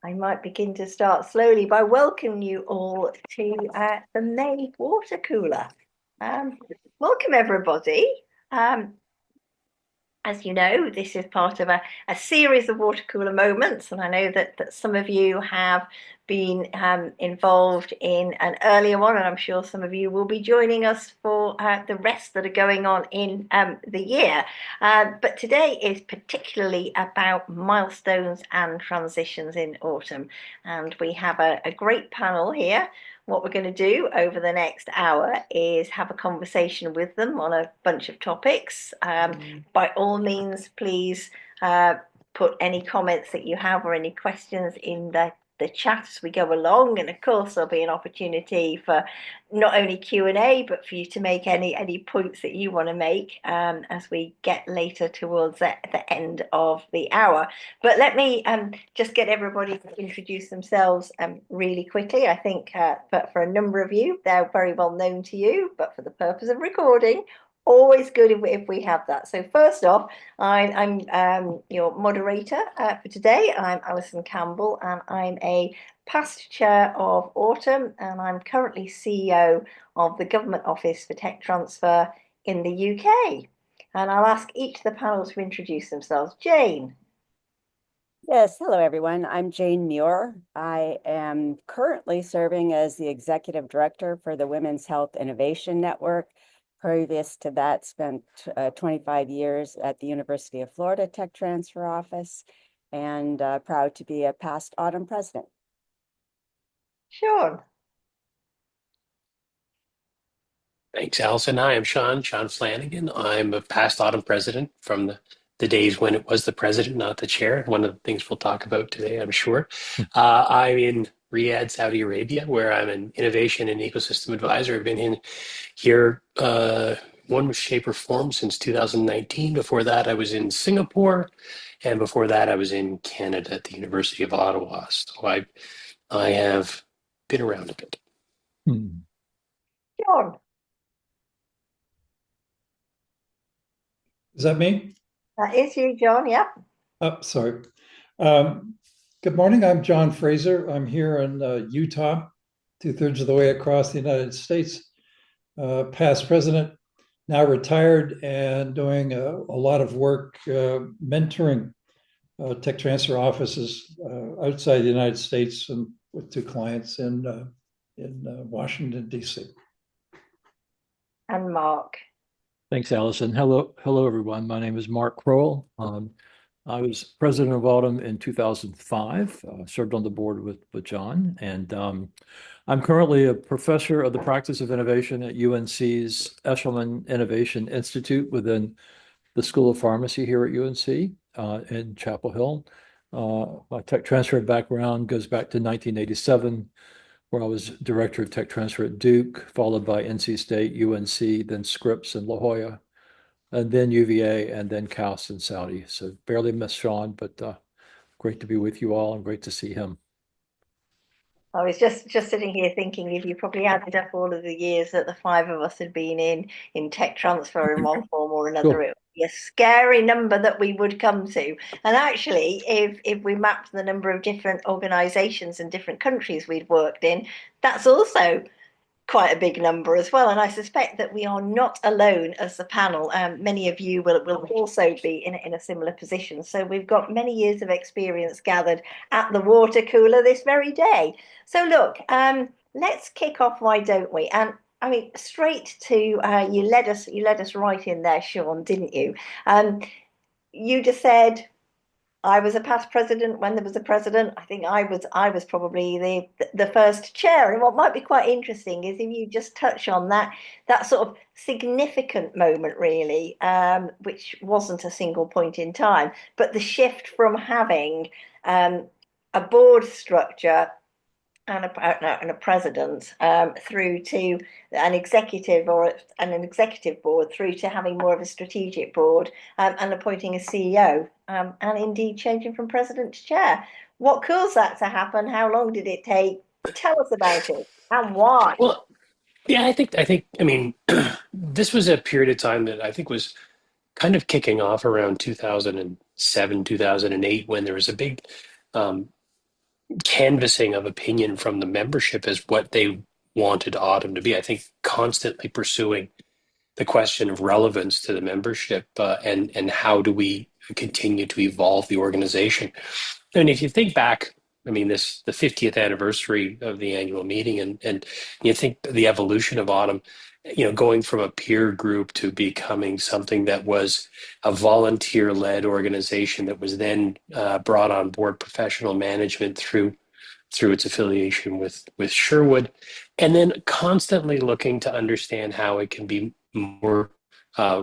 I might begin to start slowly by welcoming you all to the May Watercooler. Um, Welcome, everybody. Um, as you know, this is part of a series of water cooler moments, and I know that some of you have been involved in an earlier one, and I'm sure some of you will be joining us for the rest that are going on in the year. But today is particularly about milestones and transitions in autumn, and we have a great panel here. What we're going to do over the next hour is have a conversation with them on a bunch of topics. By all means, please put any comments that you have or any questions in the chat as we go along, and of course there'll be an opportunity for not only Q&A but for you to make any points that you want to make as we get later towards the end of the hour. But let me just get everybody to introduce themselves really quickly. I think for a number of you they're very well known to you, but for the purpose of recording, always good if we have that. So first off, I'm your moderator for today. I'm Alison Campbell, and I'm a past chair of Autumn, and I'm currently CEO of the Government Office for Tech Transfer in the UK. And I'll ask each of the panel to introduce themselves. Jane. Yes, hello everyone. I'm Jane Muir. I am currently serving as the Executive Director for the Women's Health Innovation Network. Previous to that, spent 25 years at the University of Florida Tech Transfer Office, and proud to be a past Autumn president. Sean. Thanks, Alison. Hi, I'm Sean Flanagan. I'm a past Autumn president from the days when it was the president, not the chair. One of the things we'll talk about today, I'm sure. I'm in Riyadh, Saudi Arabia, where I'm an innovation and ecosystem advisor. I've been in here one shape or form since 2019. Before that, I was in Singapore, and before that, I was in Canada at the University of Ottawa. So I have been around a bit. Sean. Is that me? That is you, John. Yep. Oh, sorry. Good morning. I'm John Fraser. I'm here in Utah, 2/3 of the way across the United States. Past president, now retired, and doing a lot of work mentoring tech transfer offices outside the United States and with two clients in Washington, D.C. And Mark. Thanks, Allison. Hello, everyone. My name is Mark Crowell. I was president of Autumn in 2005, served on the board with John, and I'm currently a professor of the practice of innovation at UNC's Eshelman Innovation Institute within the School of Pharmacy here at UNC in Chapel Hill. My tech transfer background goes back to 1987, where I was director of tech transfer at Duke, followed by NC State, UNC, then Scripps and La Jolla, and then UVA, and then Cass in Saudi. So barely missed Sean, but great to be with you all and great to see him. I was just sitting here thinking, if you probably added up all of the years that the five of us had been in tech transfer in one form or another, Sure. it would be a scary number that we would come to. And actually, if we mapped the number of different organizations and different countries we'd worked in, that's also quite a big number as well. And I suspect that we are not alone as the panel. Many of you will also be in a similar position. So we've got many years of experience gathered at the water cooler this very day. So look, let's kick off, why don't we? And I mean, straight to you led us right in there, Sean, didn't you? You just said I was a past president when there was a president. I think I was probably the first chair. And what might be quite interesting is if you just touch on that sort of significant moment, really, which wasn't a single point in time, but the shift from having a board structure and a president through to an executive an executive board through to having more of a strategic board and appointing a CEO and indeed changing from president to chair. What caused that to happen? How long did it take? Tell us about it and why. Well, yeah, I mean, this was a period of time that I think was kind of kicking off around 2007, 2008, when there was a big canvassing of opinion from the membership as what they wanted Autumn to be. I think constantly pursuing the question of relevance to the membership, and how do we continue to evolve the organization. And if you think back, I mean, the 50th anniversary of the annual meeting, and you think the evolution of Autumn, going from a peer group to becoming something that was a volunteer-led organization that was then brought on board professional management through its affiliation with Sherwood, and then constantly looking to understand how it can be more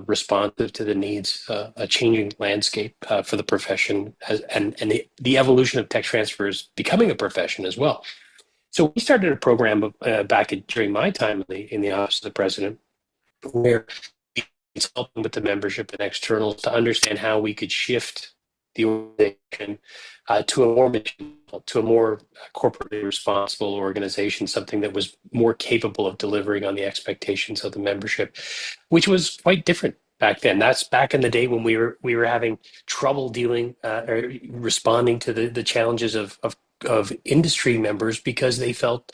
responsive to the needs, a changing landscape for the profession, and the evolution of tech transfers becoming a profession as well. So we started a program during my time in the office of the president, where we consulting with the membership and externals to understand how we could shift the organization to a more corporately responsible organization, something that was more capable of delivering on the expectations of the membership, which was quite different back then. That's back in the day when we were having trouble dealing or responding to the challenges of industry members because they felt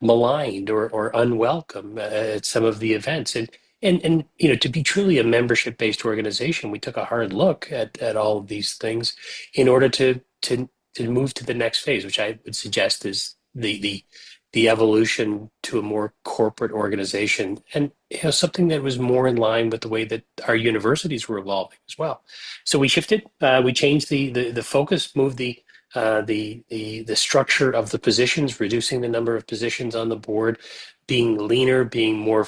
maligned or unwelcome at some of the events. And to be truly a membership based organization, we took a hard look at all of these things in order to move to the next phase, which I would suggest is the evolution to a more corporate organization, and something that was more in line with the way that our universities were evolving as well. So we shifted, we changed the focus, moved the structure of the positions, reducing the number of positions on the board, being leaner, being more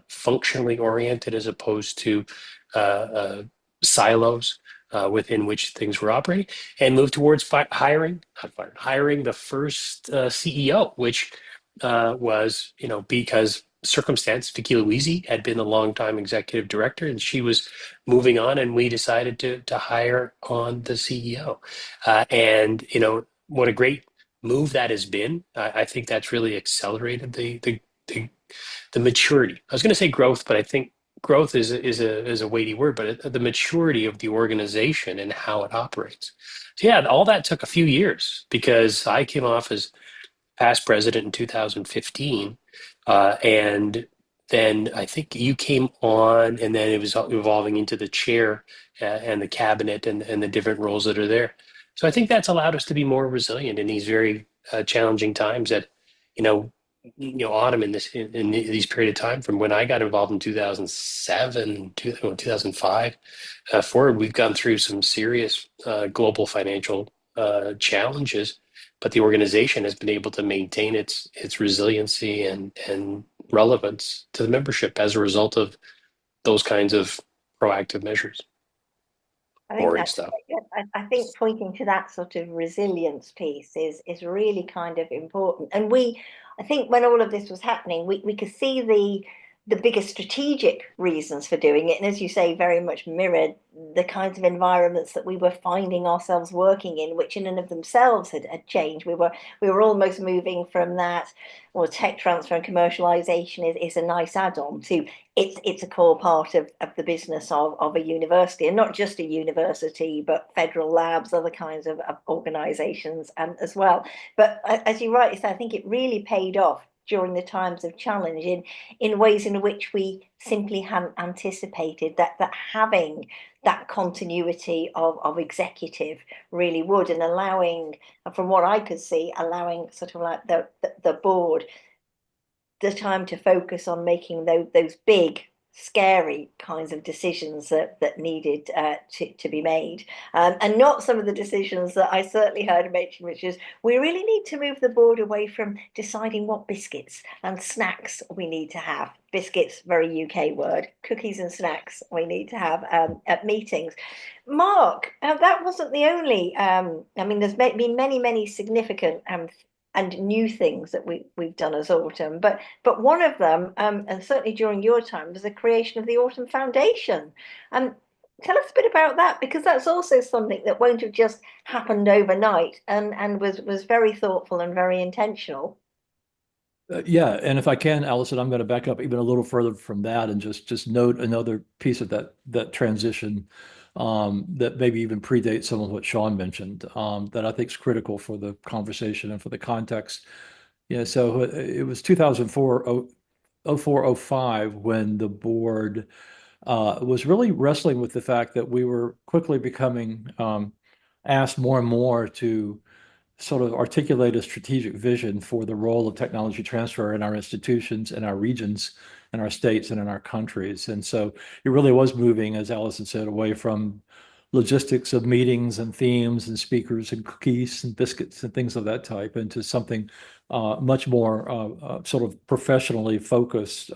functionally oriented as opposed to silos within which things were operating, and moved towards hiring the first CEO, which was, because circumstance, Vicky Louisi had been a longtime executive director, and she was moving on, and we decided to hire on the CEO. And what a great move that has been. I think that's really accelerated the maturity. I was going to say growth, but I think growth is a weighty word, but the maturity of the organization and how it operates. So yeah, all that took a few years because I came off as past president in 2015, and then I think you came on, and then it was evolving into the chair and the cabinet and the different roles that are there. So I think that's allowed us to be more resilient in these very challenging times. That you know, Autumn in these period of time from when I got involved in 2007, 2005 forward, we've gone through some serious global financial challenges, but the organization has been able to maintain its resiliency and relevance to the membership as a result of those kinds of proactive measures. I think Boring that's stuff. I think pointing to that sort of resilience piece is really kind of important. And I think when all of this was happening, we could see the bigger strategic reasons for doing it. And as you say, very much mirrored the kinds of environments that we were finding ourselves working in, which in and of themselves had changed. We were almost moving from that, well, tech transfer and commercialization is a nice add-on to it's a core part of the business of a university, and not just a university, but federal labs, other kinds of organizations as well. But as you rightly said, I think it really paid off during the times of challenge in ways in which we simply hadn't anticipated that having that continuity of executive really would, and allowing, from what I could see, allowing sort of like the board the time to focus on making those big scary kinds of decisions that needed to be made, and not some of the decisions that I certainly heard mentioned, which is we really need to move the board away from deciding what biscuits and snacks we need to have. Biscuits, very UK word. Cookies and snacks we need to have at meetings. Mark, that wasn't the only. I mean, there's been many significant and new things that we've done as Autumn, but one of them, and certainly during your time, was the creation of the Autumn Foundation. Tell us a bit about that, because that's also something that won't have just happened overnight, and was very thoughtful and very intentional. Yeah, and if I can, Allison, I'm going to back up even a little further from that and just note another piece of that transition. that maybe even predate some of what Sean mentioned, that I think is critical for the conversation and for the context. Yeah, so it was 2004, 04, 05 when the board was really wrestling with the fact that we were quickly becoming asked more and more to sort of articulate a strategic vision for the role of technology transfer in our institutions, in our regions, in our states, and in our countries. And so it really was moving, as Allison said, away from logistics of meetings and themes and speakers and cookies and biscuits and things of that type into something much more sort of professionally focused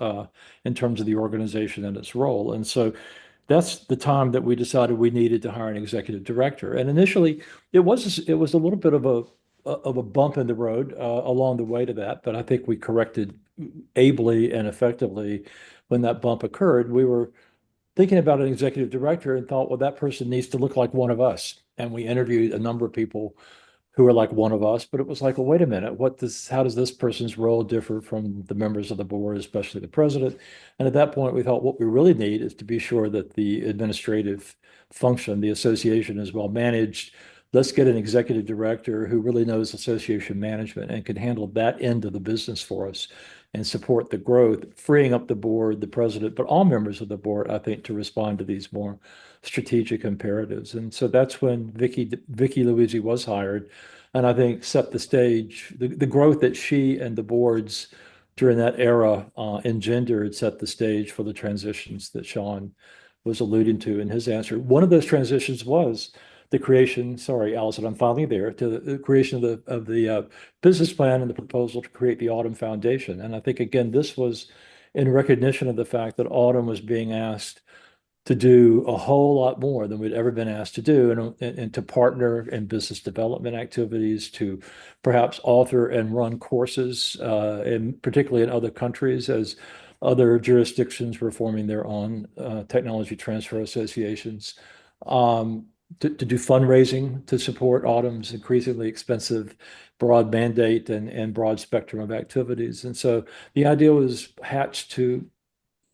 in terms of the organization and its role. And so that's the time that we decided we needed to hire an executive director. And initially, it was a little bit of a bump in the road along the way to that, but I think we corrected ably and effectively when that bump occurred. We were thinking about an executive director and thought, well, that person needs to look like one of us. And we interviewed a number of people who are like one of us, but it was like, well, wait a minute, how does this person's role differ from the members of the board, especially the president? And at that point, we thought what we really need is to be sure that the administrative function, the association is well managed. Let's get an executive director who really knows association management and can handle that end of the business for us and support the growth, freeing up the board, the president, but all members of the board, I think, to respond to these more strategic imperatives. And so that's when Vicky Luigi was hired, and I think set the stage. The growth that she and the boards during that era engendered set the stage for the transitions that Sean was alluding to in his answer. One of those transitions was the creation, sorry, Allison, I'm finally there, to the creation of the business plan and the proposal to create the Autumn Foundation. And I think, again, this was in recognition of the fact that Autumn was being asked to do a whole lot more than we'd ever been asked to do, and to partner in business development activities, to perhaps author and run courses, particularly in other countries, as other jurisdictions were forming their own technology transfer associations. To do fundraising to support Autumn's increasingly expensive broad mandate and broad spectrum of activities. And so the idea was hatched to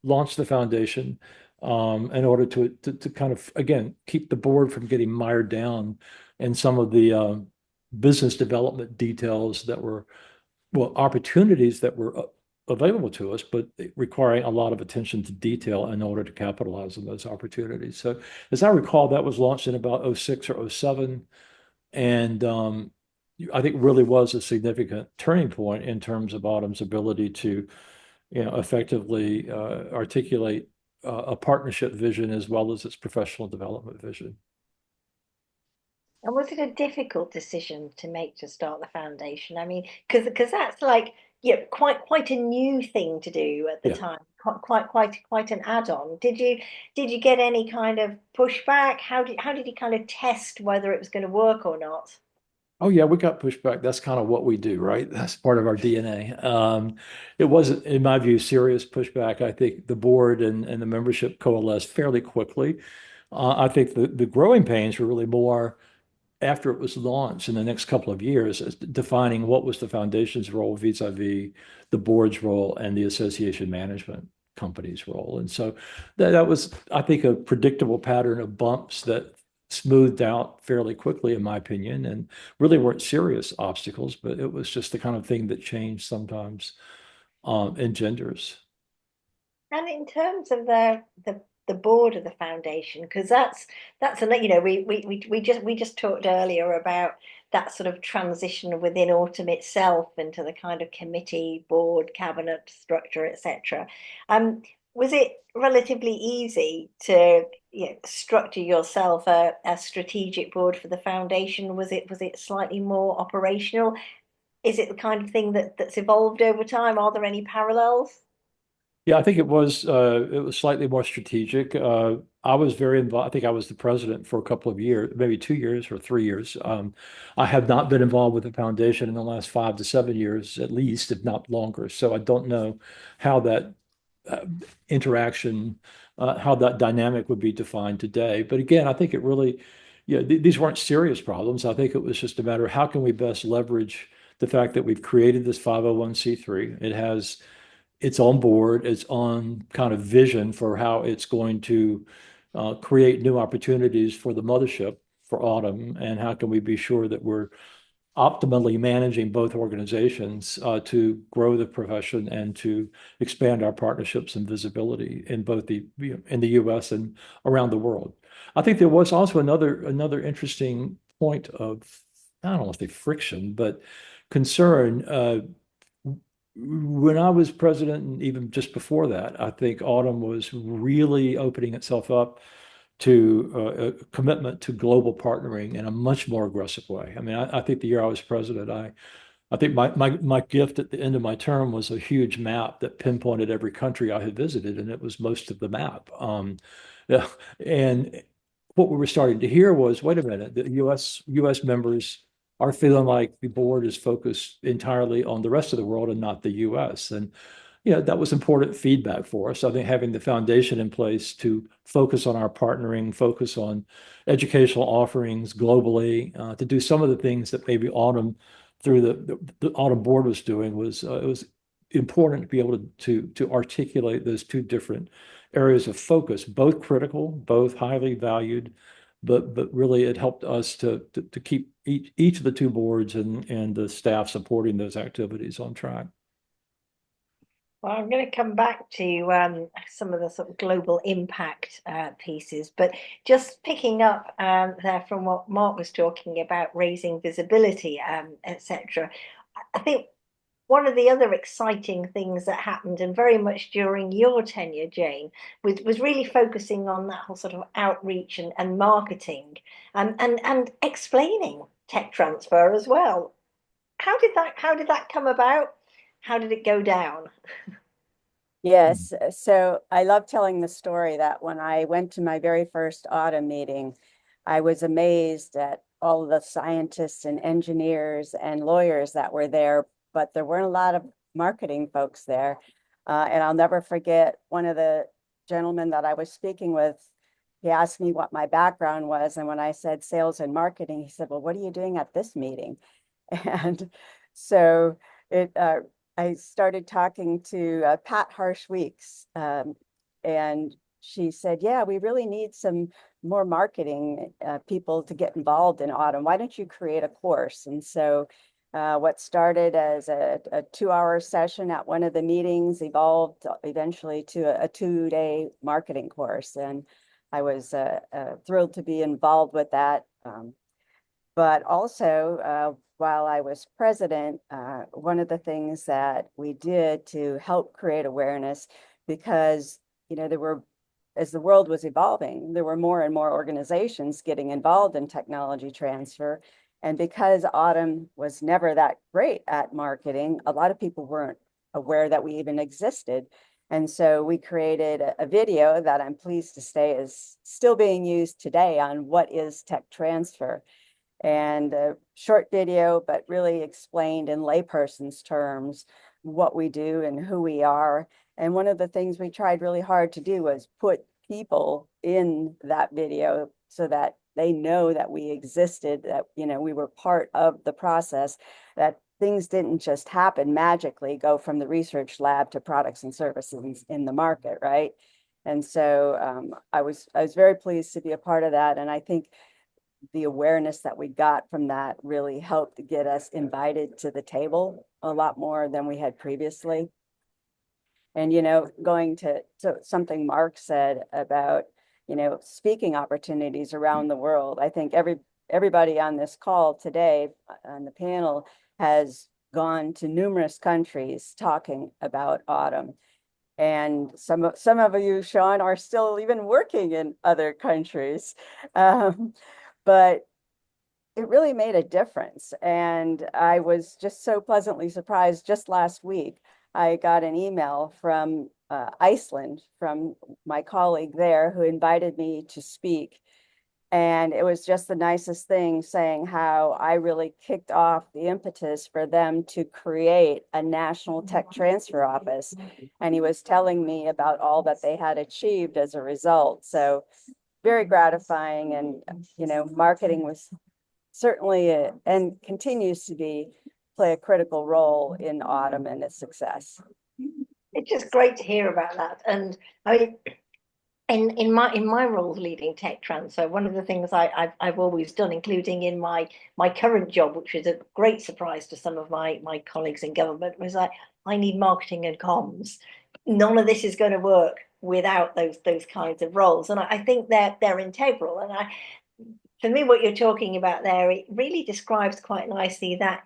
launch the foundation in order to kind of, again, keep the board from getting mired down in some of the business development details that were, well, opportunities that were available to us, but requiring a lot of attention to detail in order to capitalize on those opportunities. So as I recall, that was launched in about 06 or 07. And I think really was a significant turning point in terms of Autumn's ability to, effectively articulate a partnership vision as well as its professional development vision. And was it a difficult decision to make to start the foundation? I mean, because that's like, quite a new thing to do at the time. Quite an add-on. Did you get any kind of pushback? How did you kind of test whether it was going to work or not? Oh yeah, we got pushback. That's kind of what we do, right? That's part of our DNA. It wasn't, in my view, serious pushback. I think the board and the membership coalesced fairly quickly. I think the growing pains were really more after it was launched in the next couple of years, as defining what was the foundation's role vis-a-vis the board's role and the association management company's role. And so that was, I think, a predictable pattern of bumps that smoothed out fairly quickly, in my opinion, and really weren't serious obstacles, but it was just the kind of thing that change sometimes engenders. And in terms of the board of the foundation, because that's we just talked earlier about that sort of transition within Autumn itself into the kind of committee, board, cabinet structure, etc. Was it relatively easy to structure yourself a strategic board for the foundation? Was it slightly more operational? Is it the kind of thing that's evolved over time? Are there any parallels? Yeah, I think it was slightly more strategic. I was very involved. I think I was the president for a couple of years, maybe 2 years or 3 years. I have not been involved with the foundation in the last 5 to 7 years, at least, if not longer. So I don't know how that interaction, how that dynamic would be defined today. But again, I think it really, these weren't serious problems. I think it was just a matter of how can we best leverage the fact that we've created this 501c3. It has its own board, its own kind of vision for how it's going to create new opportunities for the mothership for Autumn, and how can we be sure that we're optimally managing both organizations to grow the profession and to expand our partnerships and visibility in both in the U.S. and around the world. I think there was also another interesting point of, I don't want to say friction, but concern. When I was president, and even just before that, I think Autumn was really opening itself up to a commitment to global partnering in a much more aggressive way. I mean, I think the year I was president, I think my gift at the end of my term was a huge map that pinpointed every country I had visited, and it was most of the map. Yeah, and what we were starting to hear was, wait a minute, the US members are feeling like the board is focused entirely on the rest of the world and not the US. And that was important feedback for us. I think having the foundation in place to focus on our partnering, focus on educational offerings globally, to do some of the things that maybe Autumn through the Autumn board was doing was it was important to be able to articulate those two different areas of focus, both critical, both highly valued, but really it helped us to keep each of the two boards and the staff supporting those activities on track. Well, I'm going to come back to some of the sort of global impact pieces, but just picking up there from what Mark was talking about, raising visibility, etc. I think one of the other exciting things that happened, and very much during your tenure, Jane, was really focusing on that whole sort of outreach and marketing and explaining tech transfer as well. How did that come about? How did it go down? Yes, so I love telling the story that when I went to my very first Autumn meeting, I was amazed at all of the scientists and engineers and lawyers that were there, but there weren't a lot of marketing folks there. And I'll never forget one of the gentlemen that I was speaking with. He asked me what my background was. And when I said sales and marketing, he said, well, what are you doing at this meeting? And so I started talking to Pat Harsh-Weeks, and she said, yeah, we really need some more marketing people to get involved in Autumn. Why don't you create a course? And so what started as a 2-hour session at one of the meetings evolved eventually to a 2-day marketing course. And I was thrilled to be involved with that. But also, while I was president, one of the things that we did to help create awareness, because there were, as the world was evolving, there were more and more organizations getting involved in technology transfer. And because Autumn was never that great at marketing, a lot of people weren't aware that we even existed. And so we created a video that I'm pleased to say is still being used today on what is tech transfer. And a short video, but really explained in layperson's terms what we do and who we are. And one of the things we tried really hard to do was put people in that video so that they know that we existed, that we were part of the process, that things didn't just happen magically, go from the research lab to products and services in the market, right? And so I was very pleased to be a part of that. And I think the awareness that we got from that really helped to get us invited to the table a lot more than we had previously. And, going to something Mark said about, speaking opportunities around the world, I think everybody on this call today on the panel has gone to numerous countries talking about Autumn. And some of you, Sean, are still even working in other countries. But it really made a difference. And I was just so pleasantly surprised. Just last week, I got an email from Iceland, from my colleague there, who invited me to speak. And it was just the nicest thing, saying how I really kicked off the impetus for them to create a national tech transfer office. And he was telling me about all that they had achieved as a result. So very gratifying. And, marketing was certainly and continues to play a critical role in Autumn and its success. It's just great to hear about that. And I mean, in my roles leading tech transfer, one of the things I've always done, including in my current job, which is a great surprise to some of my colleagues in government, was I need marketing and comms. None of this is going to work without those kinds of roles, and I think they're integral. And for me, what you're talking about there, it really describes quite nicely that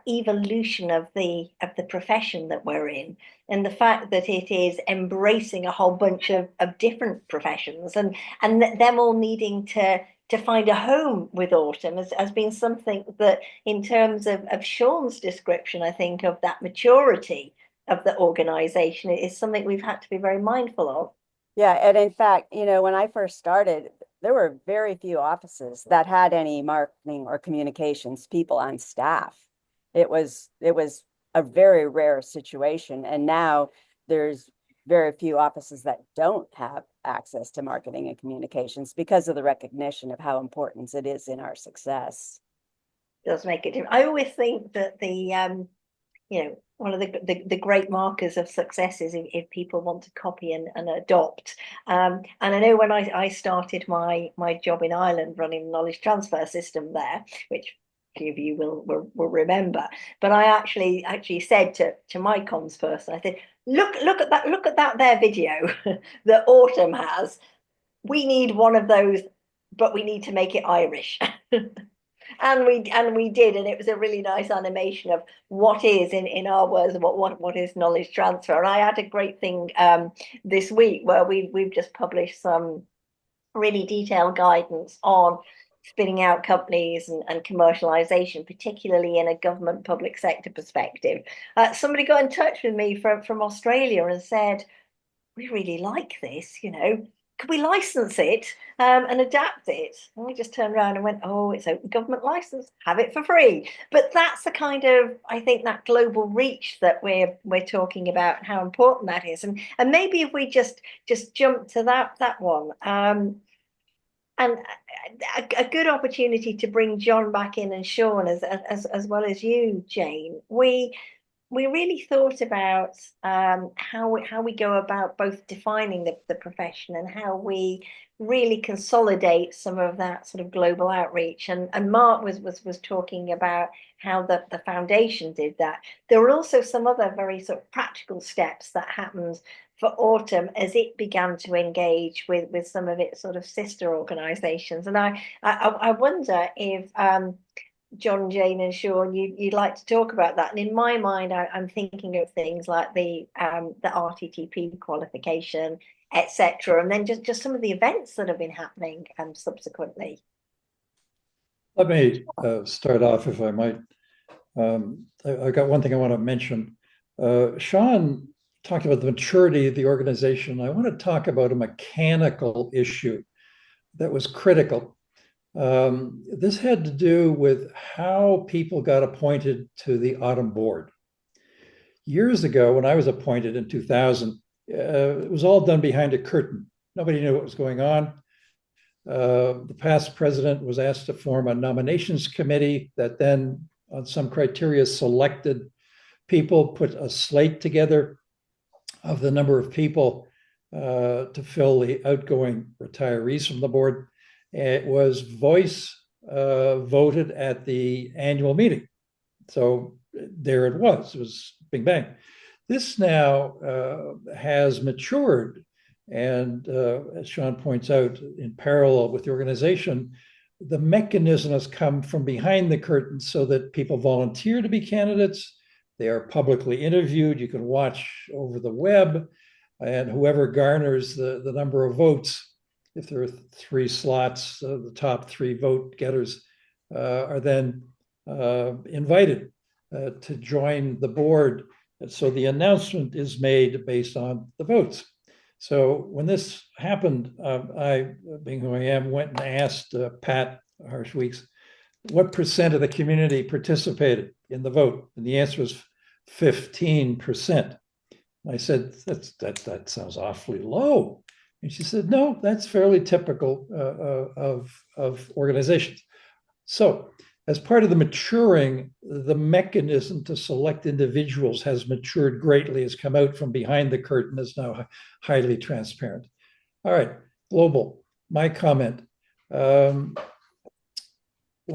evolution of the profession that we're in, and the fact that it is embracing a whole bunch of different professions, and them all needing to find a home with Autumn has been something that, in terms of Sean's description, I think, of that maturity of the organization, is something we've had to be very mindful of. Yeah, and in fact, when I first started, there were very few offices that had any marketing or communications people on staff. It was a very rare situation, and now there's very few offices that don't have access to marketing and communications because of the recognition of how important it is in our success. It does make a difference. I always think that one of the great markers of success is if people want to copy and adopt. And I know when I started my job in Ireland running the knowledge transfer system there, which a few of you will remember, but I actually said to my comms person, I said, look at that there video that Autumn has. We need one of those, but we need to make it Irish. And we did, and it was a really nice animation of what is, in our words, what is knowledge transfer. And I had a great thing this week where we've just published some really detailed guidance on spinning out companies and commercialization, particularly in a government public sector perspective. Somebody got in touch with me from Australia and said, we really like this, could we license it and adapt it? And we just turned around and went, oh, it's open government license, have it for free. But that's the kind of, I think, that global reach that we're talking about, and how important that is. And maybe if we just jump to that one, and a good opportunity to bring John back in, and Sean, as well as you, Jane. We really thought about how we go about both defining the profession and how we really consolidate some of that sort of global outreach. And Mark was talking about how the foundation did that. There were also some other very sort of practical steps that happened for Autumn as it began to engage with some of its sort of sister organizations. And I wonder if John, Jane, and Sean, you'd like to talk about that. And in my mind, I'm thinking of things like the RTTP qualification, etc., and then just some of the events that have been happening subsequently. Let me start off, if I might. I've got one thing I want to mention. Sean talked about the maturity of the organization. I want to talk about a mechanical issue that was critical. This had to do with how people got appointed to the Autumn board. Years ago, when I was appointed in 2000, it was all done behind a curtain. Nobody knew what was going on. The past president was asked to form a nominations committee that then, on some criteria, selected people, put a slate together of the number of people to fill the outgoing retirees from the board. It was voice voted at the annual meeting. So there it was bing bang. This now has matured. And as Sean points out, in parallel with the organization, the mechanism has come from behind the curtain so that people volunteer to be candidates. They are publicly interviewed. You can watch over the web, and whoever garners the number of votes, if there are 3 slots, the top 3 vote getters are then invited to join the board. And so the announcement is made based on the votes. So when this happened, I, being who I am, went and asked Pat Harshweeks, what % of the community participated in the vote? And the answer was 15%. I said, that sounds awfully low. And she said, no, that's fairly typical of organizations. So as part of the maturing, the mechanism to select individuals has matured greatly, has come out from behind the curtain, is now highly transparent. All right, global. My comment. When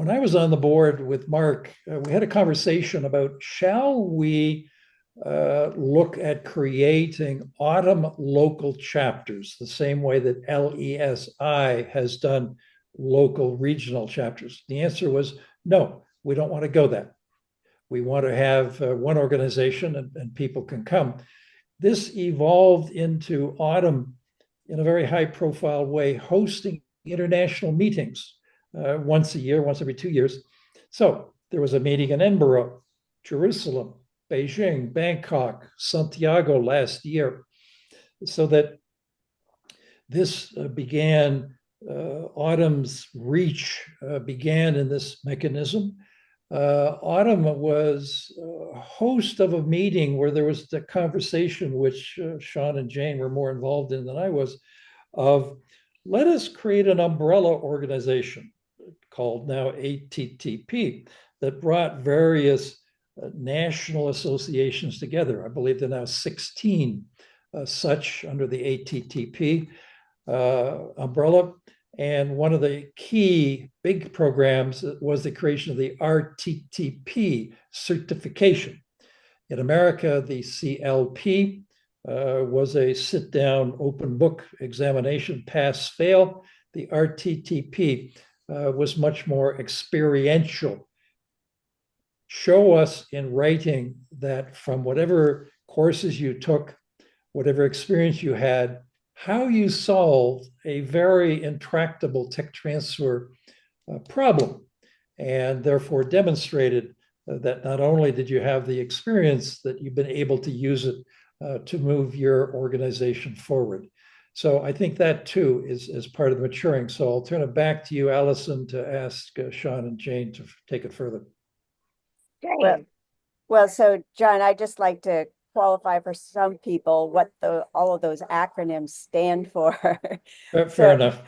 I was on the board with Mark, we had a conversation about shall we look at creating autumn local chapters, the same way that LESI has done local regional chapters. The answer was no, we don't want to go that. We want to have one organization and people can come. This evolved into autumn in a very high profile way, hosting international meetings once a year, once every 2 years. So there was a meeting in Edinburgh, Jerusalem, Beijing, Bangkok, Santiago last year, so that this began, Autumn's reach began in this mechanism. Autumn was a host of a meeting where there was the conversation, which Sean and Jane were more involved in than I was, of let us create an umbrella organization called now ATTP that brought various national associations together. I believe there are now 16 such under the ATTP umbrella. And one of the key big programs was the creation of the RTTP certification. In America, the CLP was a sit-down open book examination, pass-fail. The RTTP was much more experiential. Show us in writing that from whatever courses you took, whatever experience you had, how you solved a very intractable tech transfer problem, and therefore demonstrated that not only did you have the experience, that you've been able to use it to move your organization forward. So I think that too is part of the maturing. So I'll turn it back to you, Allison, to ask Sean and Jane to take it further. Jane. Well, so John, I'd just like to qualify for some people what all of those acronyms stand for. Fair enough.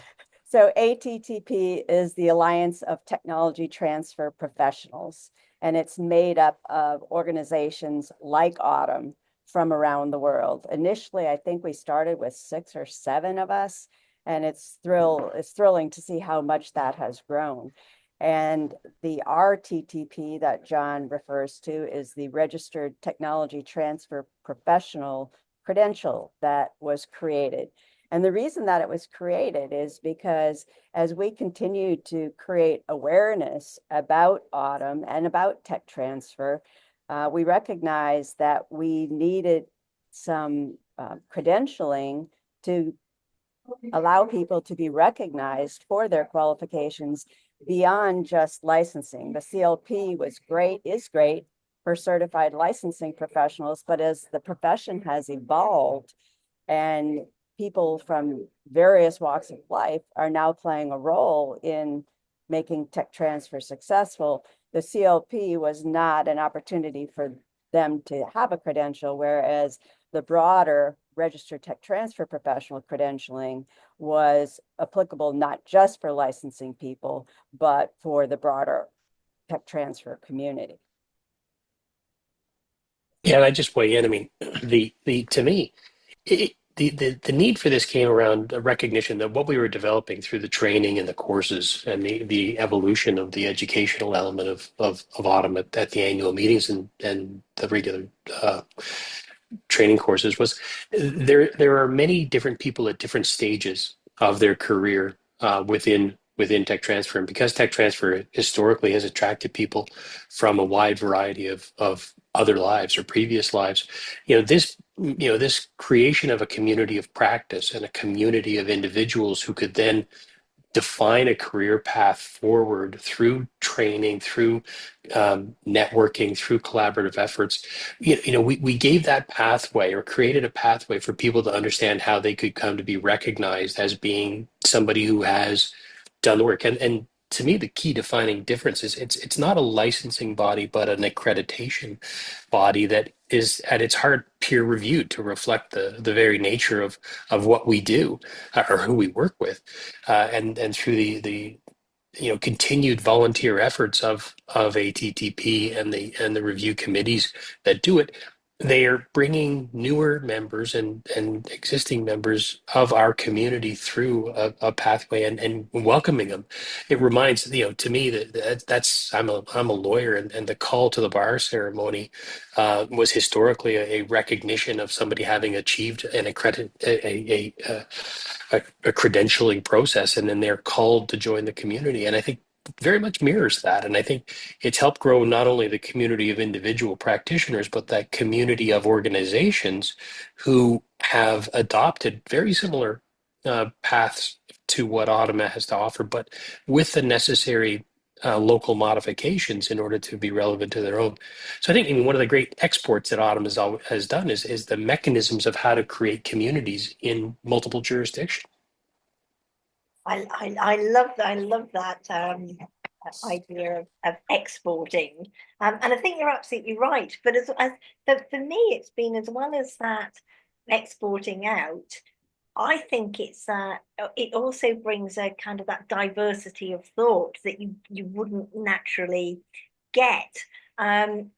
So ATTP is the Alliance of Technology Transfer Professionals, and it's made up of organizations like Autumn from around the world. Initially, I think we started with 6 or 7 of us, and it's thrilling to see how much that has grown. And the RTTP that John refers to is the Registered Technology Transfer Professional credential that was created. And the reason that it was created is because as we continue to create awareness about Autumn and about tech transfer, we recognized that we needed some credentialing to allow people to be recognized for their qualifications beyond just licensing. The CLP is great for certified licensing professionals, but as the profession has evolved and people from various walks of life are now playing a role in making tech transfer successful, the CLP was not an opportunity for them to have a credential, whereas the broader registered tech transfer professional credentialing was applicable not just for licensing people, but for the broader tech transfer community. Yeah, and I just weigh in. I mean, to me, the need for this came around a recognition that what we were developing through the training and the courses and the evolution of the educational element of Autumn at the annual meetings and the regular training courses was there are many different people at different stages of their career within tech transfer, and because tech transfer historically has attracted people from a wide variety of other lives or previous lives, this creation of a community of practice and a community of individuals who could then define a career path forward through training, through networking, through collaborative efforts. We gave that pathway or created a pathway for people to understand how they could come to be recognized as being somebody who has done the work. And to me, the key defining difference is it's not a licensing body, but an accreditation body that is at its heart peer reviewed to reflect the very nature of what we do or who we work with, and through the continued volunteer efforts of ATTP and the review committees that do it. they are bringing newer members and existing members of our community through a pathway and welcoming them. It reminds, to me that's I'm a lawyer, and the call to the bar ceremony was historically a recognition of somebody having achieved an a credentialing process, and then they're called to join the community. And I think very much mirrors that. And I think it's helped grow not only the community of individual practitioners, but that community of organizations who have adopted very similar paths to what Automa has to offer, but with the necessary local modifications in order to be relevant to their own. So I think one of the great exports that Automa has done is the mechanisms of how to create communities in multiple jurisdictions. I love that. I love that idea of exporting, and I think you're absolutely right. But for me, it's been as well as that exporting out. I think it's it also brings a kind of that diversity of thought that you wouldn't naturally get, and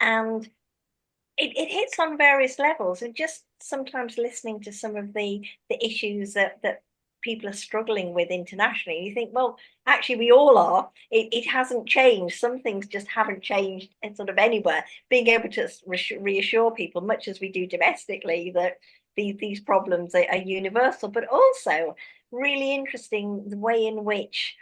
it hits on various levels. And just sometimes listening to some of the issues that people are struggling with internationally, you think, well, actually we all are. It hasn't changed. Some things just haven't changed in sort of anywhere. Being able to reassure people, much as we do domestically, that these problems are universal, but also really interesting the way in which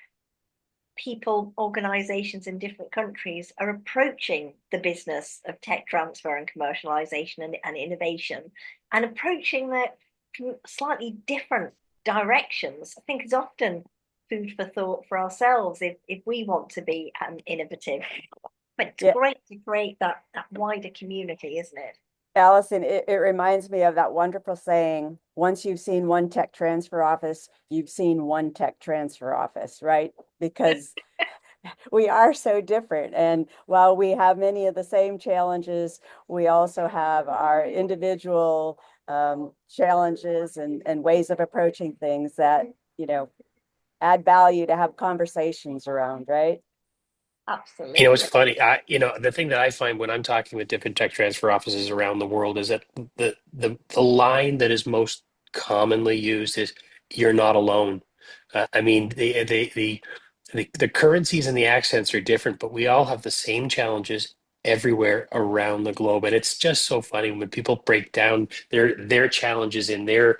people, organizations in different countries are approaching the business of tech transfer and commercialization and innovation, and approaching that from slightly different directions. I think is often food for thought for ourselves if we want to be innovative. But it's great to create that wider community, isn't it? Allison, it reminds me of that wonderful saying, once you've seen one tech transfer office, you've seen one tech transfer office, right? Because we are so different. And while we have many of the same challenges, we also have our individual challenges and ways of approaching things that, add value to have conversations around, right? Absolutely. It's funny. The thing that I find when I'm talking with different tech transfer offices around the world is that the line that is most commonly used is "You're not alone." I mean, the currencies and the accents are different, but we all have the same challenges everywhere around the globe, and it's just so funny when people break down their challenges in their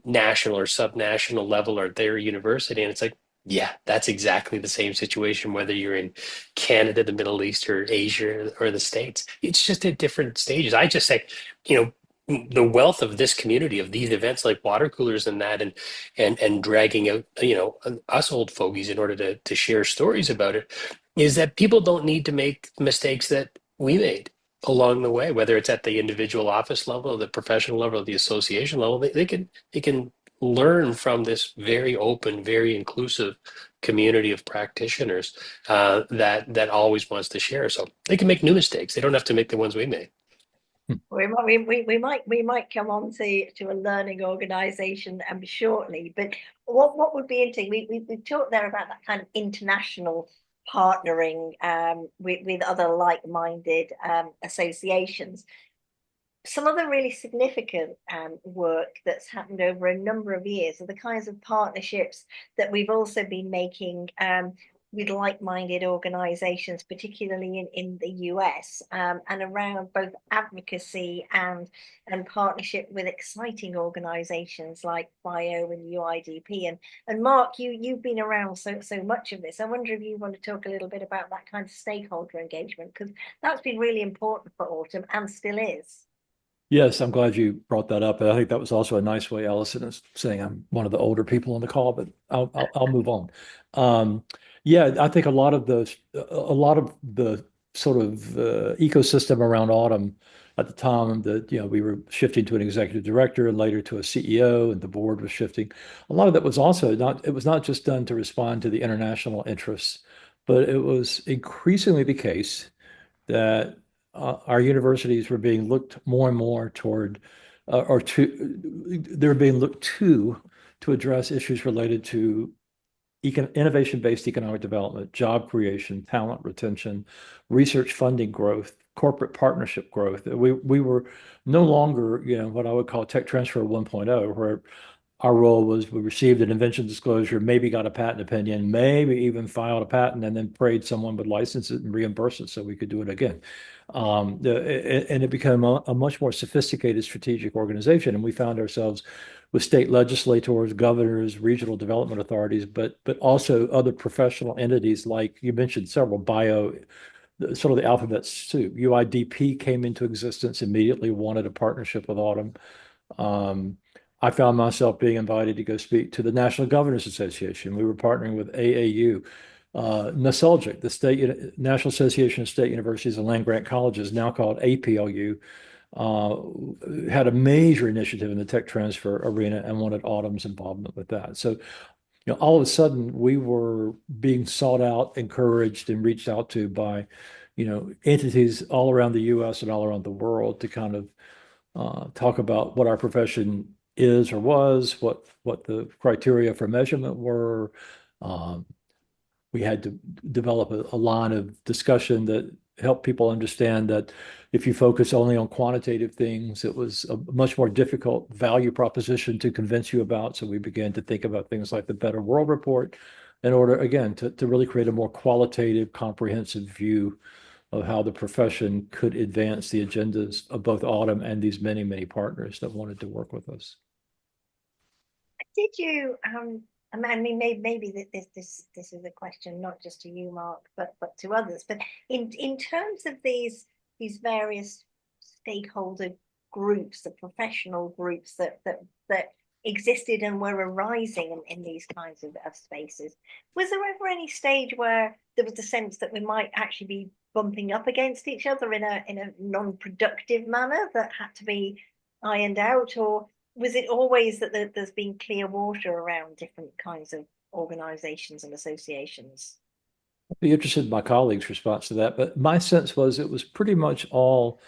national or subnational level or their university, and it's like, yeah, that's exactly the same situation, whether you're in Canada, the Middle East, or Asia, or the States. It's just at different stages. I just say, the wealth of this community, of these events like water coolers and that, and dragging out, us old fogies in order to share stories about it, is that people don't need to make mistakes that we made along the way, whether it's at the individual office level, the professional level, the association level. They can learn from this very open, very inclusive community of practitioners that always wants to share. So they can make new mistakes. They don't have to make the ones we made. We might come on to a learning organization shortly, but what would be interesting, we talked there about that kind of international partnering with other like-minded associations. Some of the really significant work that's happened over a number of years are the kinds of partnerships that we've also been making with like-minded organizations, particularly in the US, and around both advocacy and partnership with exciting organizations like BIO and UIDP. And Mark, you've been around so much of this. I wonder if you want to talk a little bit about that kind of stakeholder engagement, because that's been really important for Autumn and still is. Yes, I'm glad you brought that up. And I think that was also a nice way Allison is saying I'm one of the older people on the call, but I'll move on. Yeah, I think a lot of the sort of ecosystem around Autumn at the time that we were shifting to an executive director and later to a CEO, and the board was shifting. A lot of that was also not just done to respond to the international interests, but it was increasingly the case that our universities were being looked more and more toward, they were being looked to address issues related to innovation-based economic development, job creation, talent retention, research funding growth, corporate partnership growth. We were no longer, what I would call tech transfer 1.0, where our role was we received an invention disclosure, maybe got a patent opinion, maybe even filed a patent, and then prayed someone would license it and reimburse it so we could do it again. And it became a much more sophisticated strategic organization. And we found ourselves with state legislators, governors, regional development authorities, but also other professional entities like you mentioned several sort of the alphabet soup. UIDP came into existence immediately, wanted a partnership with Autumn. I found myself being invited to go speak to the National Governors Association. We were partnering with AAU. NASULGIC, the National Association of State Universities and Land Grant Colleges, now called APLU, had a major initiative in the tech transfer arena and wanted Autumn's involvement with that. So, all of a sudden we were being sought out, encouraged, and reached out to by, entities all around the U.S. and all around the world to kind of talk about what our profession is or was, what the criteria for measurement were. We had to develop a line of discussion that helped people understand that if you focus only on quantitative things, it was a much more difficult value proposition to convince you about. So we began to think about things like the Better World Report in order, again, to really create a more qualitative, comprehensive view of how the profession could advance the agendas of both Autumn and these many, many partners that wanted to work with us. Did you, I mean, maybe this is a question not just to you, Mark, but to others. But in terms of these various stakeholder groups, the professional groups that existed and were arising in these kinds of spaces, was there ever any stage where there was a sense that we might actually be bumping up against each other in a non-productive manner that had to be ironed out, or was it always that there's been clear water around different kinds of organizations and associations? I'd be interested in my colleagues' response to that, but my sense was it was pretty much all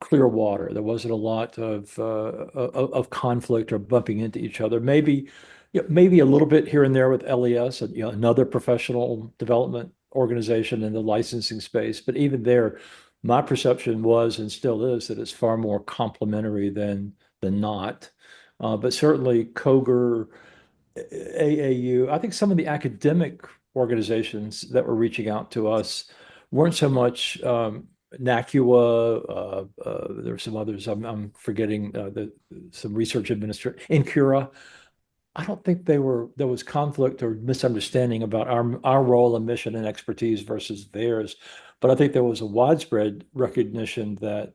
clear water. There wasn't a lot of conflict or bumping into each other. Maybe a little bit here and there with LES, another professional development organization in the licensing space. But even there, my perception was and still is that it's far more complementary than not. But certainly COGR, AAU, I think some of the academic organizations that were reaching out to us weren't so much NACUA, there are some others I'm forgetting, some research administration, Incura. I don't think there was conflict or misunderstanding about our role and mission and expertise versus theirs. But I think there was a widespread recognition that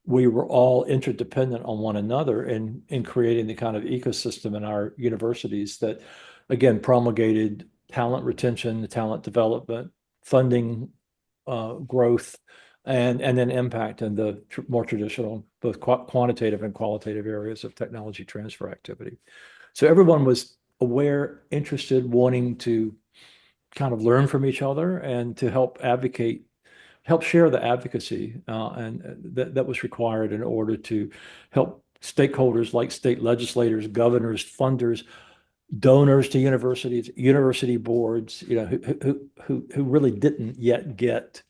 we were all interdependent on one another in creating the kind of ecosystem in our universities that, again, promulgated talent retention, talent development, funding growth, and then impact in the more traditional, both quantitative and qualitative areas of technology transfer activity. So everyone was aware, interested, wanting to kind of learn from each other and to help advocate, help share the advocacy and that was required in order to help stakeholders like state legislators, governors, funders, donors to universities, university boards, who really didn't yet get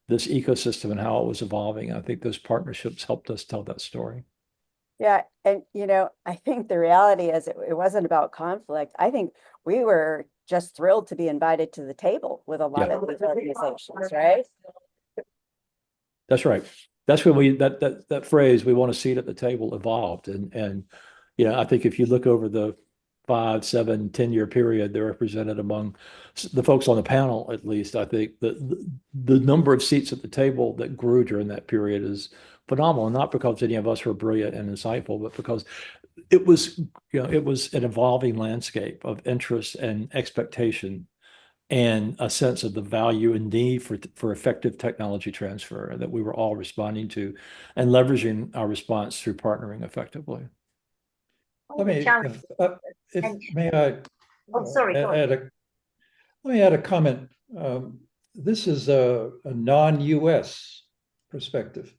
this ecosystem and how it was evolving. I think those partnerships helped us tell that story. Yeah, and I think the reality is it wasn't about conflict. I think we were just thrilled to be invited to the table with a lot of these organizations, right? That's right. That's when that phrase, we want a seat at the table, evolved. And I think if you look over the 5, 7, 10-year period, they're represented among the folks on the panel, at least. I think the number of seats at the table that grew during that period is phenomenal, not because any of us were brilliant and insightful, but because it was an evolving landscape of interest and expectation and a sense of the value and need for effective technology transfer that we were all responding to and leveraging our response through partnering effectively. Let me, may I let me add a comment. This is a non-US perspective.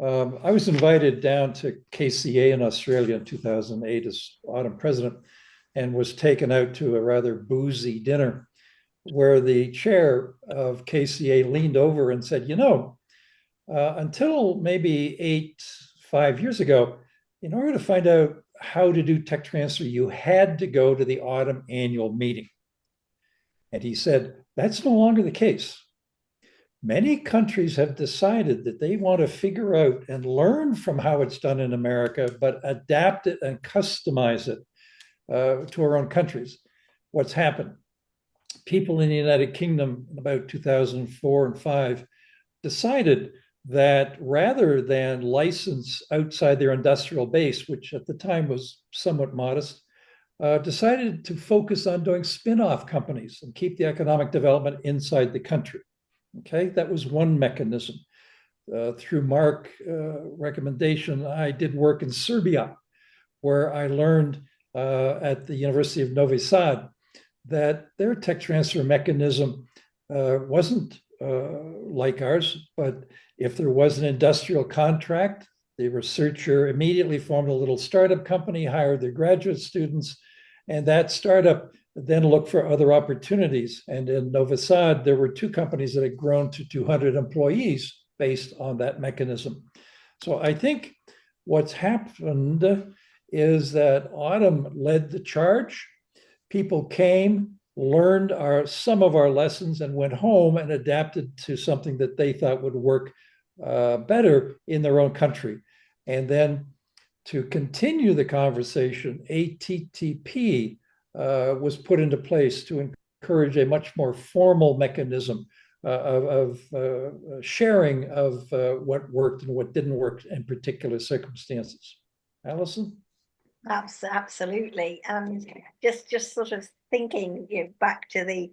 I was invited down to KCA in Australia in 2008 as Autumn president and was taken out to a rather boozy dinner where the chair of KCA leaned over and said, until maybe 5 years ago, in order to find out how to do tech transfer, you had to go to the autumn annual meeting. And he said, that's no longer the case. Many countries have decided that they want to figure out and learn from how it's done in America, but adapt it and customize it to our own countries. What's happened? People in the United Kingdom in about 2004 and 5 decided that rather than license outside their industrial base, which at the time was somewhat modest, decided to focus on doing spin-off companies and keep the economic development inside the country. Okay, that was one mechanism. Through Mark recommendation, I did work in Serbia, where I learned at the University of Novi Sad that their tech transfer mechanism wasn't like ours, but if there was an industrial contract, the researcher immediately formed a little startup company, hired their graduate students, and that startup then looked for other opportunities. And in Novi Sad, there were 2 companies that had grown to 200 employees based on that mechanism. So I think what's happened is that Autumn led the charge. People came, learned some of our lessons, and went home and adapted to something that they thought would work better in their own country. And then to continue the conversation, ATTP was put into place to encourage a much more formal mechanism of sharing of what worked and what didn't work in particular circumstances. Allison? Absolutely. Just sort of thinking, back to the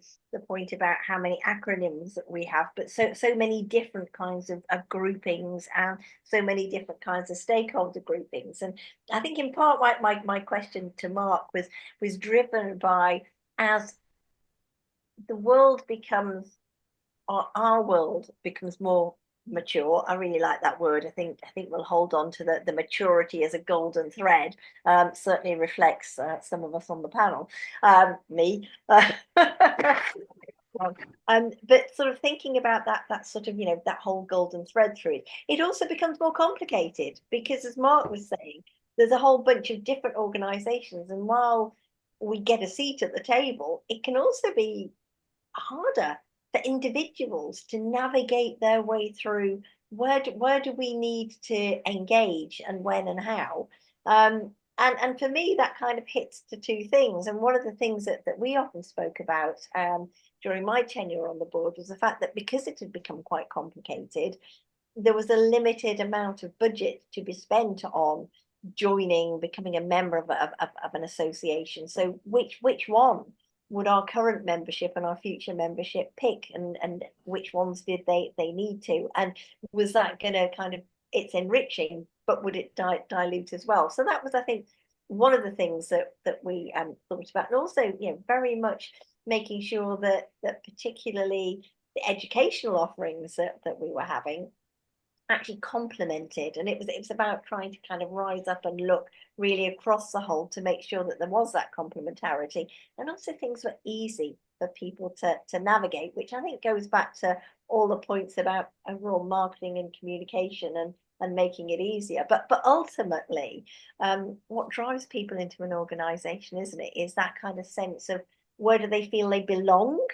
point about how many acronyms that we have, but so many different kinds of groupings and so many different kinds of stakeholder groupings. And I think in part my question to Mark was driven by, as the world becomes, our world becomes more mature. I really like that word. I think we'll hold on to the maturity as a golden thread. Certainly reflects some of us on the panel, me. But sort of thinking about that sort of, that whole golden thread through it also becomes more complicated, because as Mark was saying, there's a whole bunch of different organizations, and while we get a seat at the table, it can also be harder for individuals to navigate their way through where do we need to engage, and when and how. And for me, that kind of hits to 2 things. And one of the things that we often spoke about during my tenure on the board was the fact that because it had become quite complicated, there was a limited amount of budget to be spent on joining, becoming a member of an association. So which one would our current membership and our future membership pick, and which ones did they need to, and was that going to kind of, it's enriching, but would it dilute as well? So that was, I think, one of the things that we thought about. And also, very much making sure that particularly the educational offerings that we were having actually complemented, and it was about trying to kind of rise up and look really across the whole to make sure that there was that complementarity, and also things were easy for people to navigate, which I think goes back to all the points about overall marketing and communication and making it easier. But ultimately, what drives people into an organization, isn't it, is that kind of sense of where do they feel they belong.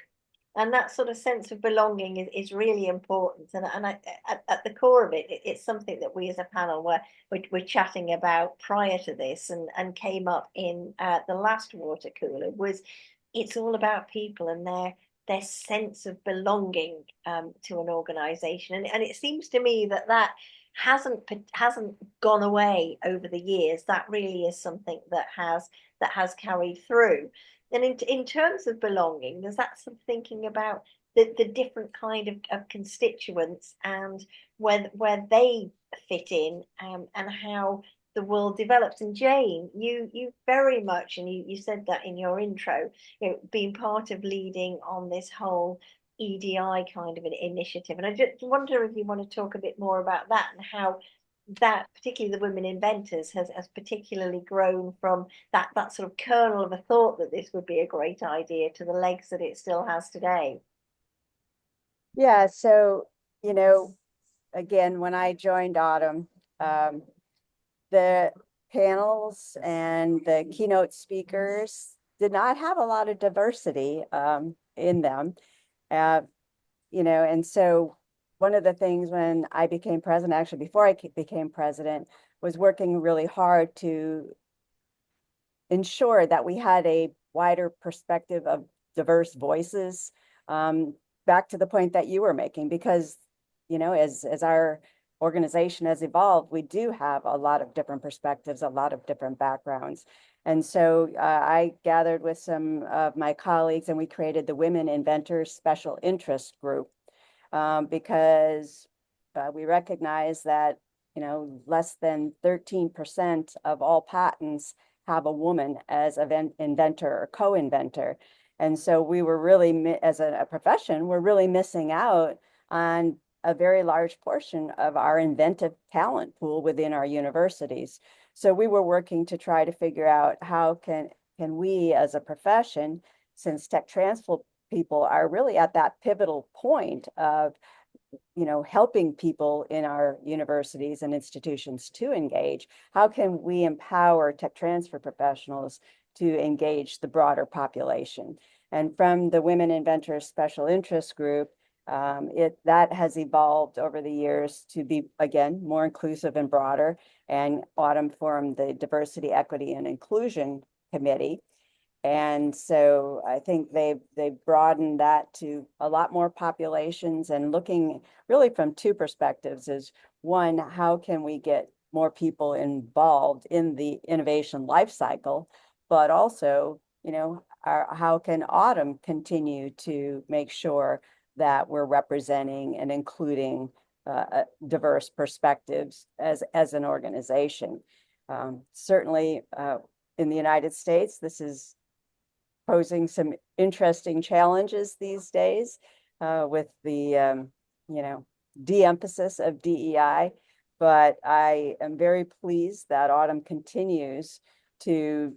And that sort of sense of belonging is really important. And at the core of it, it's something that we as a panel we're chatting about prior to this, and came up in the last water cooler, was it's all about people and their sense of belonging to an organization. And it seems to me that hasn't gone away over the years. That really is something that has carried through. And in terms of belonging, there's that sort of thinking about the different kind of constituents and where they fit in, and how the world develops. And Jane, you very much, and you said that in your intro, being part of leading on this whole EDI kind of an initiative. And I just wonder if you want to talk a bit more about that, and how that, particularly the women inventors, has particularly grown from that sort of kernel of a thought that this would be a great idea to the legs that it still has today. Yeah, so again, when I joined Autumn, the panels and the keynote speakers did not have a lot of diversity in them. And so one of the things when I became president, actually before I became president, was working really hard to ensure that we had a wider perspective of diverse voices. Back to the point that you were making, because, as our organization has evolved, we do have a lot of different perspectives, a lot of different backgrounds. And so I gathered with some of my colleagues and we created the Women Inventors Special Interest Group because we recognize that, less than 13% of all patents have a woman as an inventor or co-inventor. And so we were really, as a profession, we're really missing out on a very large portion of our inventive talent pool within our universities. So we were working to try to figure out how can we as a profession, since tech transfer people are really at that pivotal point of helping people in our universities and institutions to engage, how can we empower tech transfer professionals to engage the broader population? And from the Women Inventors Special Interest Group, that has evolved over the years to be, again, more inclusive and broader. And Autumn formed the Diversity, Equity, and Inclusion Committee. And so I think they've broadened that to a lot more populations and looking really from two perspectives is one, how can we get more people involved in the innovation life cycle, but also, how can Autumn continue to make sure that we're representing and including diverse perspectives as an organization. Certainly in the United States, this is posing some interesting challenges these days with the, de-emphasis of DEI. But I am very pleased that Autumn continues to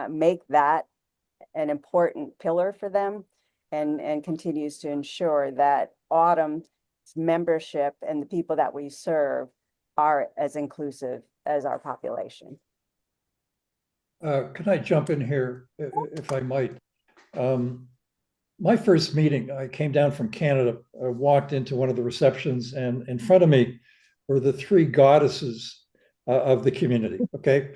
make that an important pillar for them and continues to ensure that Autumn's membership and the people that we serve are as inclusive as our population. Can I jump in here, if I might? My first meeting, I came down from Canada, walked into one of the receptions, and in front of me were the three goddesses of the community, okay?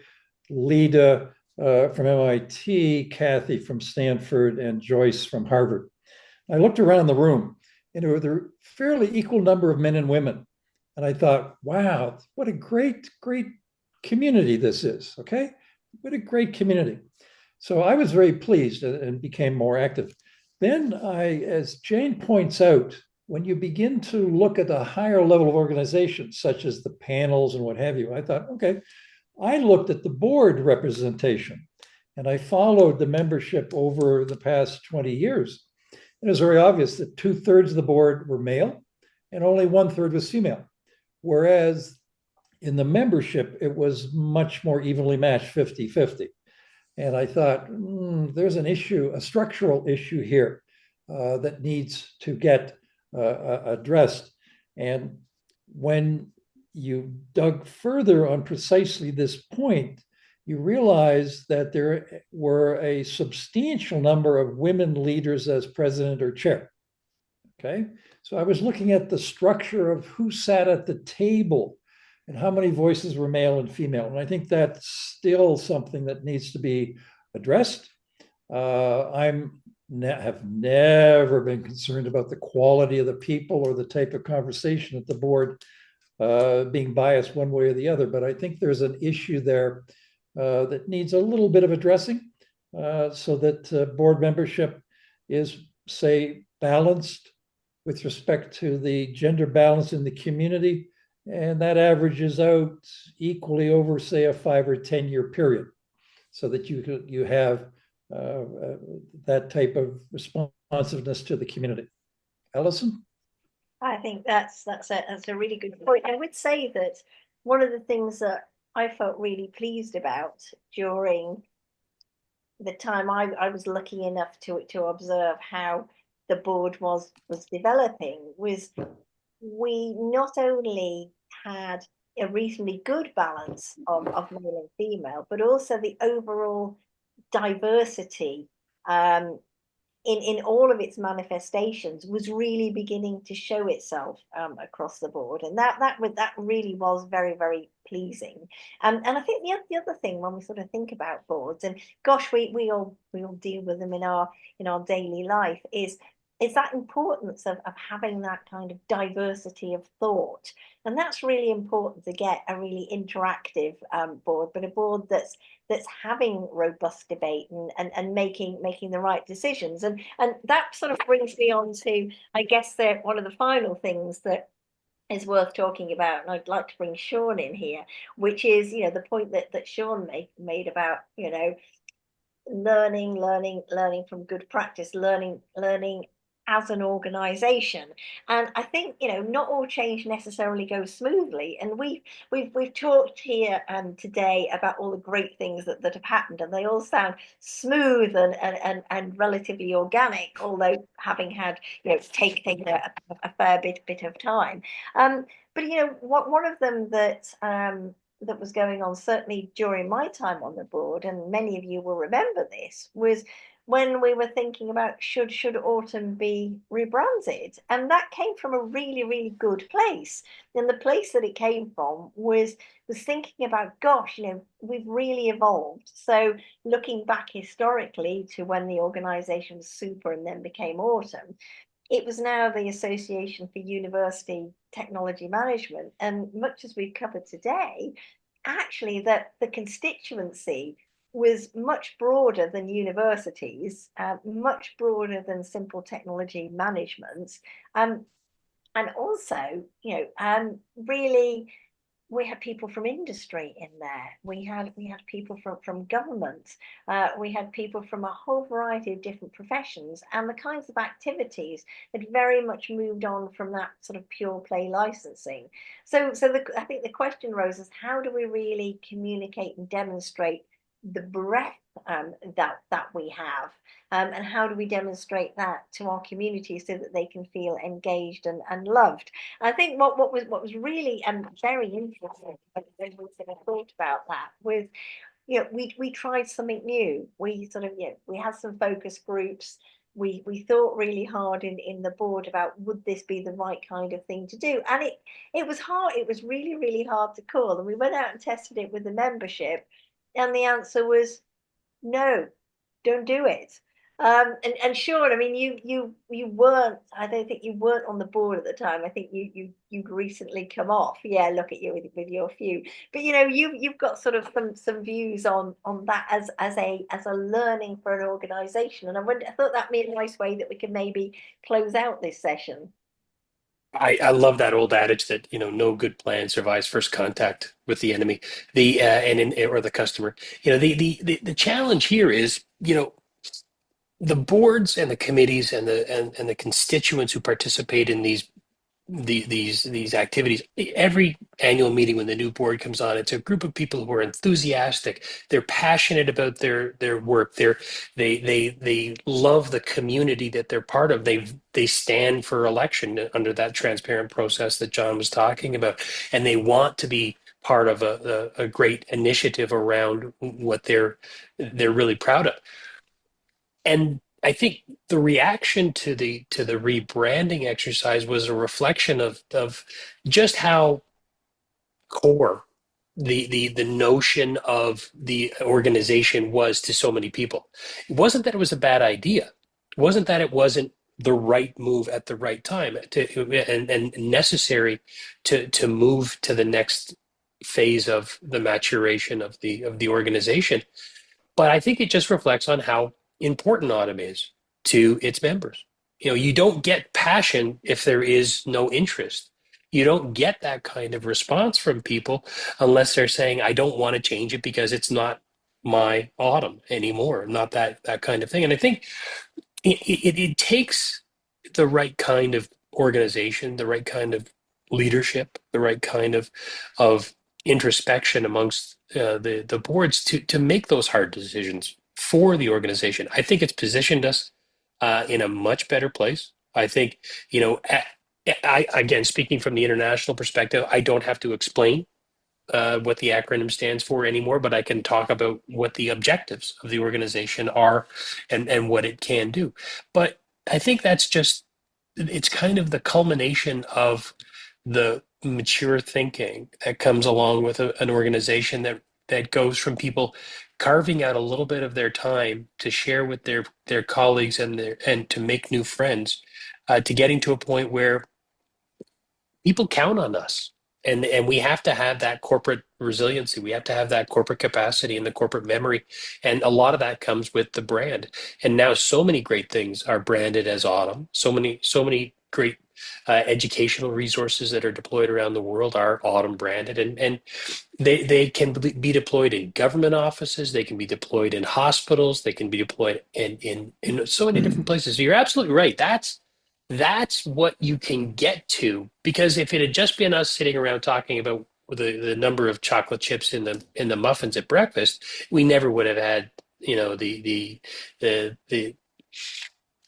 Lida from MIT, Kathy from Stanford, and Joyce from Harvard. I looked around the room, and there were a fairly equal number of men and women. And I thought, wow, what a great, great community this is, okay? What a great community. So I was very pleased and became more active. Then as Jane points out, when you begin to look at a higher level of organizations, such as the panels and what have you, I thought, okay, I looked at the board representation and I followed the membership over the past 20 years. It was very obvious that 2/3 of the board were male and only 1/3 was female. Whereas in the membership, it was much more evenly matched, 50-50. And I thought, there's an issue, a structural issue here that needs to get addressed. And when you dug further on precisely this point, you realize that there were a substantial number of women leaders as president or chair. Okay, so I was looking at the structure of who sat at the table and how many voices were male and female. And I think that's still something that needs to be addressed. Have never been concerned about the quality of the people or the type of conversation at the board being biased one way or the other. But I think there's an issue there that needs a little bit of addressing so that board membership is, say, balanced with respect to the gender balance in the community. And that averages out equally over, say, a 5 or 10 year period, so that you have that type of responsiveness to the community. Allison? I think that's a really good point. I would say that one of the things that I felt really pleased about during the time I was lucky enough to observe how the board was developing was we not only had a reasonably good balance of male and female, but also the overall diversity in all of its manifestations was really beginning to show itself across the board, and that really was very, very pleasing. And I think the other thing when we sort of think about boards, and gosh, we all deal with them in our daily life, is that importance of having that kind of diversity of thought. And that's really important to get a really interactive board, but a board that's having robust debate and making the right decisions. And that sort of brings me on to, I guess, that one of the final things that is worth talking about, and I'd like to bring Sean in here, which is, the point that Sean made about, learning from good practice, learning as an organization. And I think, not all change necessarily goes smoothly. And we've talked here today about all the great things that have happened, and they all sound smooth and relatively organic, although having had, taken a fair bit of time. But one of them that was going on, certainly during my time on the board, and many of you will remember this, was when we were thinking about should Autumn be rebranded. And that came from a really, really good place. And the place that it came from was thinking about, gosh, we've really evolved. So looking back historically to when the organization was Super and then became Autumn, it was now the Association for University Technology Management. And much as we've covered today, actually that the constituency was much broader than universities, much broader than simple technology management. And also, really, we had people from industry in there. We had people from government. We had people from a whole variety of different professions, and the kinds of activities had very much moved on from that sort of pure play licensing. So I think the question rose is, how do we really communicate and demonstrate the breadth that we have, and how do we demonstrate that to our community so that they can feel engaged and loved? I think what was really very interesting when we sort of thought about that was, we tried something new. We sort of, we had some focus groups. We thought really hard in the board about, would this be the right kind of thing to do? And it was hard. It was really, really hard to call. And we went out and tested it with the membership, and the answer was no, don't do it. And Sean, I mean, you weren't. I don't think you weren't on the board at the time. I think you'd recently come off. Yeah, look at you with your few. But you've got sort of some views on that as a learning for an organisation. And I thought that'd be a nice way that we could maybe close out this session. I love that old adage that no good plan survives first contact with the enemy, or the customer. The challenge here is, the boards and the committees and the constituents who participate in these activities. Every annual meeting, when the new board comes on, it's a group of people who are enthusiastic. They're passionate about their work. They love the community that they're part of. They stand for election under that transparent process that John was talking about, and they want to be part of a great initiative around what they're really proud of. And I think the reaction to the rebranding exercise was a reflection of just how core the notion of the organization was to so many people. It wasn't that it was a bad idea. It wasn't that it wasn't the right move at the right time and necessary to move to the next phase of the maturation of the organization. But I think it just reflects on how important Autumn is to its members. You don't get passion if there is no interest. You don't get that kind of response from people unless they're saying, I don't want to change it because it's not my Autumn anymore, not that kind of thing. And I think it takes the right kind of organization, the right kind of leadership, the right kind of introspection amongst the boards to make those hard decisions for the organization. I think it's positioned us in a much better place. I think again, speaking from the international perspective, I don't have to explain what the acronym stands for anymore, but I can talk about what the objectives of the organization are and what it can do. But I think it's kind of the culmination of the mature thinking that comes along with an organization that goes from people carving out a little bit of their time to share with their colleagues and to make new friends, to getting to a point where people count on us. And we have to have that corporate resiliency. We have to have that corporate capacity and the corporate memory. And a lot of that comes with the brand. And now so many great things are branded as Autumn. So many great educational resources that are deployed around the world are Autumn branded. And they can be deployed in government offices. They can be deployed in hospitals. They can be deployed in so many different places. So you're absolutely right. That's what you can get to, because if it had just been us sitting around talking about the number of chocolate chips in the muffins at breakfast, we never would have had, the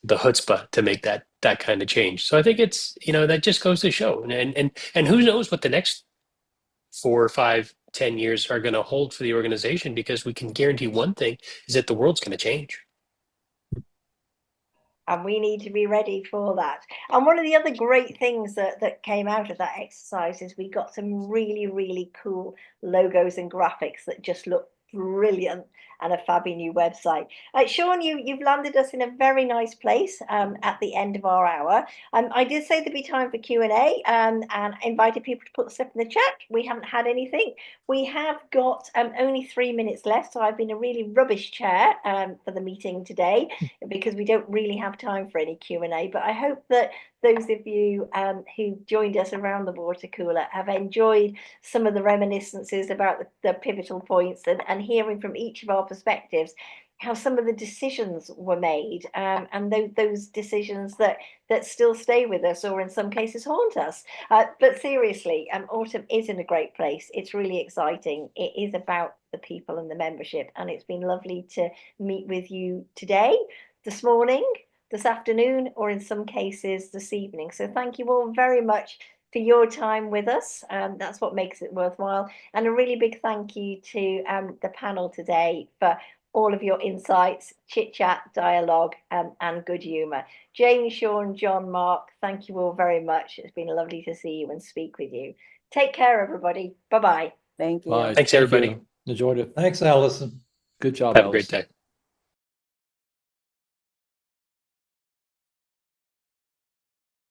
chutzpah to make that kind of change. So I think it's, that just goes to show, and who knows what the next 4 or 5, 10 years are going to hold for the organization, because we can guarantee one thing is that the world's going to change. And we need to be ready for that. And one of the other great things that came out of that exercise is we got some really, really cool logos and graphics that just look brilliant, and a fabby new website. Sean, you've landed us in a very nice place at the end of our hour. I did say there'd be time for Q&A and invited people to put stuff in the chat. We haven't had anything. We have got only 3 minutes left, so I've been a really rubbish chair for the meeting today, because we don't really have time for any Q&A. But I hope that those of you who joined us around the water cooler have enjoyed some of the reminiscences about the pivotal points, and hearing from each of our perspectives how some of the decisions were made, and those decisions that still stay with us, or in some cases haunt us. But seriously, Autumn is in a great place. It's really exciting. It is about the people and the membership, and it's been lovely to meet with you today, this morning, this afternoon, or in some cases this evening. So thank you all very much for your time with us. That's what makes it worthwhile. And a really big thank you to the panel today for all of your insights, chit chat, dialogue, and good humour. Jane, Sean, John, Mark, thank you all very much. It's been lovely to see you and speak with you. Take care, everybody. Bye-bye. Thank you. Bye. Thanks, everybody. Enjoyed it. Thanks, Allison. Good job, Have a great Allison. day.